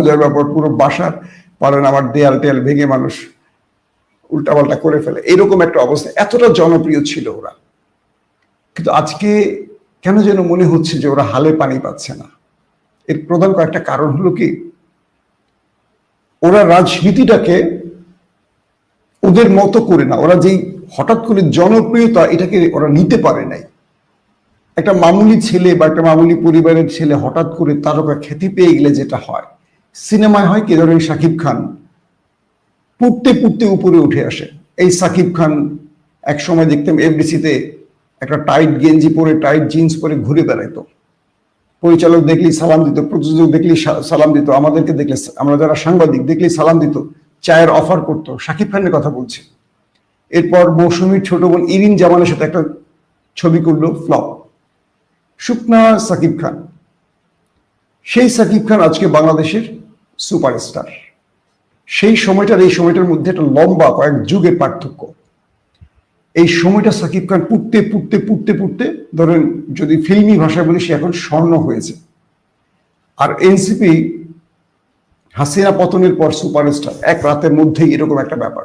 মজার ব্যাপার, পুরো বাসার পারেন আমার দেয়াল টেয়াল ভেঙে মানুষ উল্টাপাল্টা করে ফেলে, এরকম একটা অবস্থা, এতটা জনপ্রিয় ছিল ওরা। কিন্তু আজকে কেন যেন মনে হচ্ছে যে ওরা হালে পানি পাচ্ছে না। এর প্রধান কয়েকটা কারণ হলো কি, ওরা রাজনীতিটাকে ওদের মতো করে না, ওরা যেই হঠাৎ করে জনপ্রিয়তা এটাকে ওরা নিতে পারে নাই। একটা মামুলি ছেলে বা একটা মামুলি পরিবারের ছেলে হঠাৎ করে তারকা খ্যাতি পেয়ে গেলে যেটা হয়, সিনেমায় হয় কি, ধরেন শাকিব খান পুড়তে পুড়তে উপরে উঠে আসে। এই শাকিব খান এক সময় দেখতাম এফডিসিতে একটা টাইট গেঞ্জি পরে, টাইট জিন্স পরে ঘুরে বেড়াইতো। পরিচালক দেখলেই সালাম দিত, প্রযোজক দেখলেই সালাম দিত, আমাদেরকে দেখলে, আমরা যারা সাংবাদিক দেখলেই সালাম দিত, চায়ের অফার করতো। শাকিব খানের কথা বলছি। এরপর মৌসুমীর ছোট বোন ইরিন জামানের সাথে একটা ছবি করলো, ফ্লপ। শুকনা শাকিব খান, সেই শাকিব খান আজকে বাংলাদেশের সুপারস্টার। সেই সময়টার এই সময়টার মধ্যে একটা লম্বা কয়েক যুগের পার্থক্য। এই সময়টা শাকিব খান পুড়তে পুড়তে পুড়তে পুড়তে, ধরেন যদি ফিল্মি ভাষায় বলি, সে এখন স্বর্ণ হয়েছে। আর এনসিপি হাসিনা পতনের পর সুপারস্টার, এক রাতের মধ্যেই এরকম একটা ব্যাপার।